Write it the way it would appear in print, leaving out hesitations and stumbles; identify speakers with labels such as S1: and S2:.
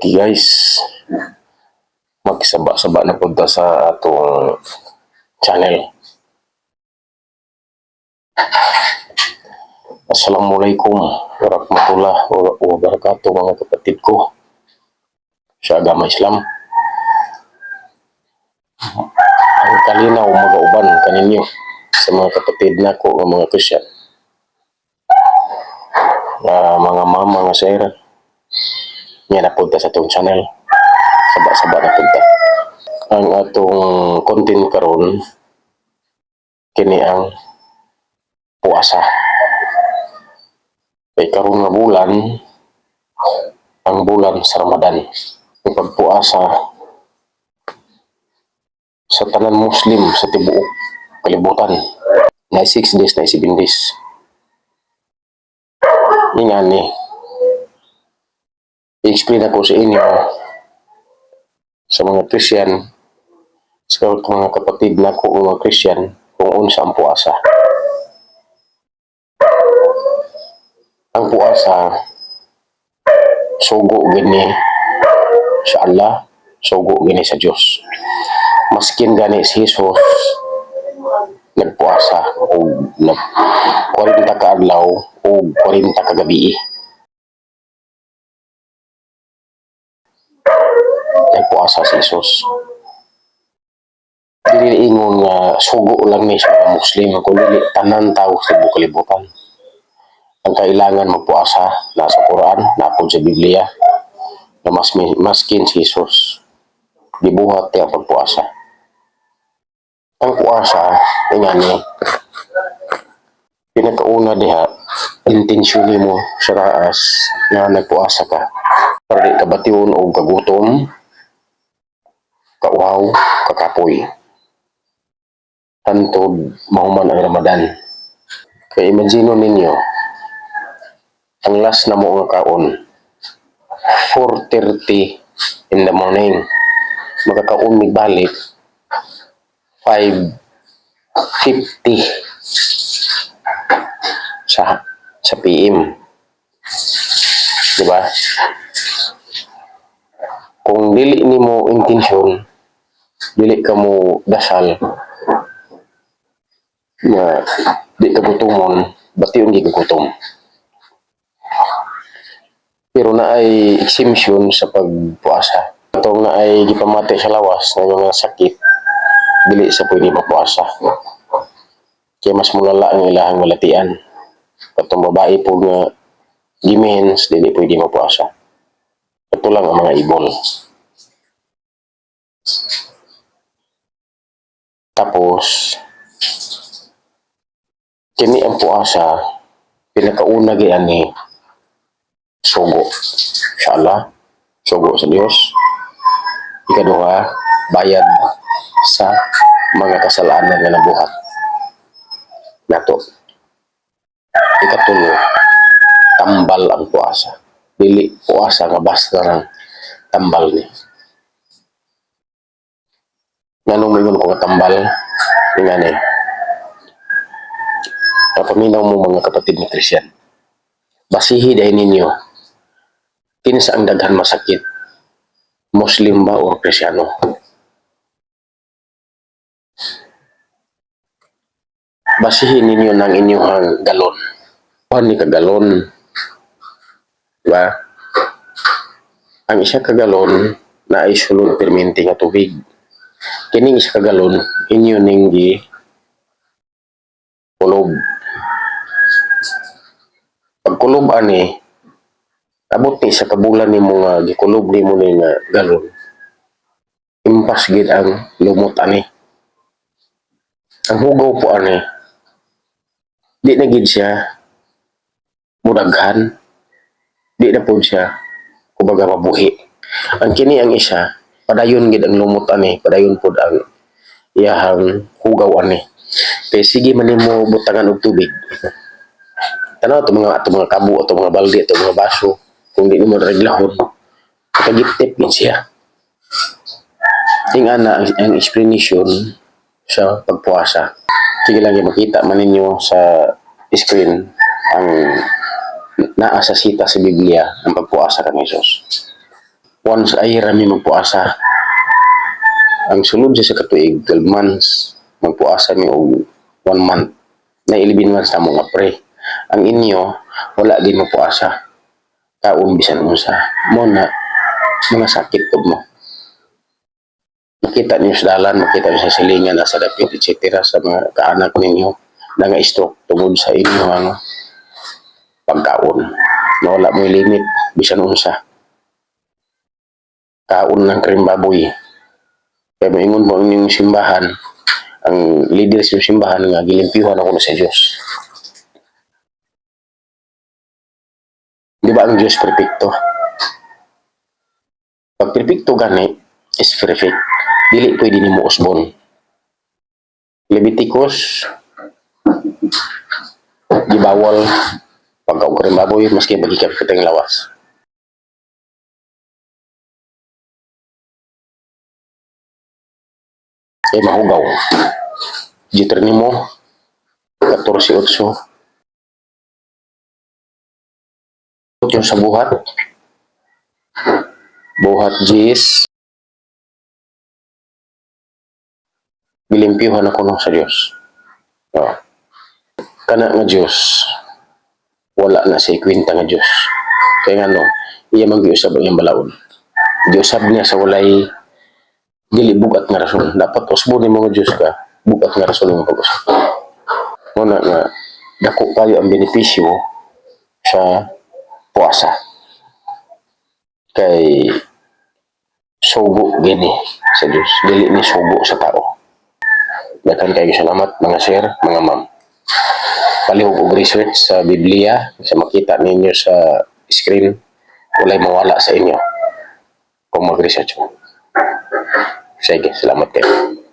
S1: Okay guys, magsaba-saba na punta sa atong channel. Assalamualaikum warahmatullahi wabarakatuh mga kapatid ko sa agama Islam. Ang kalinaw mag-auban kaninyo sa mga kapatid nako nga mga Christian. Mga mama, mga sir, nga napunta sa atong channel. Saba-saba na punta. Ang atong content karon kini ang puasa. Kay karon nga bulan, ang bulan sa Ramadan. Ang pagpuasa sa tanan Muslim sa tibuok kalibutan na 6 days na 7 days. Ingani, i-explain ako sa inyo sa mga Christian, sa mga kapatid na ko mga Christian kung unsa ang puasa. Ang puasa, sugo gini sa Allah, sugo gini sa Diyos. Maskin gani si Jesus nagpuasa o 40 ka adlaw o 40 ka gabi. Nagpuasa si Jesus. Dili ingon nga sugo lang ni sa mga Muslim, kundi tanan tao sa tibuok kalibutan. Ang kailangan magpuasa nasa Quran, napod sa Biblia, na maskin si Jesus gibuhat niya pagpuasa. Ang puasa, ingani, pinakauna diha, intensyon mo sa taas na nagpuasa ka. Para di ka batiun o kagutom, kauhaw, kakapoy. Hantod mahuman ang Ramadan. Kaya imagine ninyo, ang last na mo nga kaon, 4:30 in the morning. Magkakaon mi balik 5:50 sa PM. Diba? Kung dili nimo intensyon, dili ka mo dasal na di ka gutomon, bati yung di ka gutom. Pero na ay exemption sa pagpuasa. Itong na ay gipamati sa lawas na mga sakit, dili sa pwede mapuasa. Kaya mas mulala ang ilahang malatian. Itong babae po nga gimens, dili pwede mapuasa. Ito lang ang mga ibol. Tapos, kini ang puasa, pinakauna gayaan ni sugo sa Allah, sugo sa Diyos. Ikaduha, bayad sa mga kasalanan na nabuhat nato. Ikatulo, tambal ang puasa. Dili puasa nga basta ng tambal ni. Nganong mingon ko nga tambal, ingani. Paminaw mo mga kapatid ni Christian. Basihi dahil ninyo, kinsa ang daghan masakit, Muslim ba o Krisyano? Basihin ninyo ng inyong galon. Kuhan ni kagalon. Diba? Ang isa kagalon na ay sulod perminti nga tubig. Kining isa kagalon, inyo ninggi kulob. Pagkulob ani, abot ni sa kabulan ni mga gikulob ni mo ni nga galon. Impas gid ang lumot ani. Ang hugaw po ani, di na gid siya mudaghan, di na po siya kumbaga mabuhi. Ang kini ang isa, padayon gid ang lumot ani, padayon po ang iyahang hugaw ani. Kaya sige man nimo butangan og tubig. Tanaw ito mga kabo, ito mga balde, ito mga baso, kung di mo reglahon, pagitip din siya. Tingnan na ang explanation sa pagpuasa. Sige lang yung makita man ninyo sa screen ang naasasita sa Biblia ang pagpuasa kang Jesus. once a year kami magpuasa. Ang sulod sa katuig 12 months magpuasa mi og 1 month na 11 months na mo nga pre. Ang inyo wala din magpuasa. Kaon bisan unsa. Mo na mga sakit pud mo. Makita niyo sa dalan, makita niyo sa silingan, sa dapit, etc. sa mga kaanak ninyo na nga stroke tungod sa inyo ang pagkaon. Na wala mo limit, bisan unsa. Kaon ng krim baboy. Kaya maingon mo ang inyong simbahan, ang leader sa simbahan nga gilimpyuhan ako na sa Diyos. Di ba ang Diyos perfecto? Pag perfecto gani, is perfect. Dili pwede ni mo usbon. Leviticus, di bawal pagkaon krim baboy, maski bagikap kitang lawas. Mahugaw. Deuteronomo 14:8. Yung sa buhat Jis, bilimpyuhan ako no sa Dios. Kana nga Dios, wala na sa kwenta nga Dios. Kaya nga no, iya mag-iusab ang iyang balaod. Giusab niya sa walay dili bugat nga rason. Dapat usbon ni mga Dios ka, bugat nga rason ang pag-usab. Muna nga, dako kayo ang benepisyo sa puasa. Kay sugo gini sa Dios, dili ni sugo sa tao. Daghan kayo salamat mga sir, mga ma'am. Palihog og research sa Biblia, sa makita ninyo sa screen, walay mawala sa inyo kung mag-research mo. Sige, salamat kayo.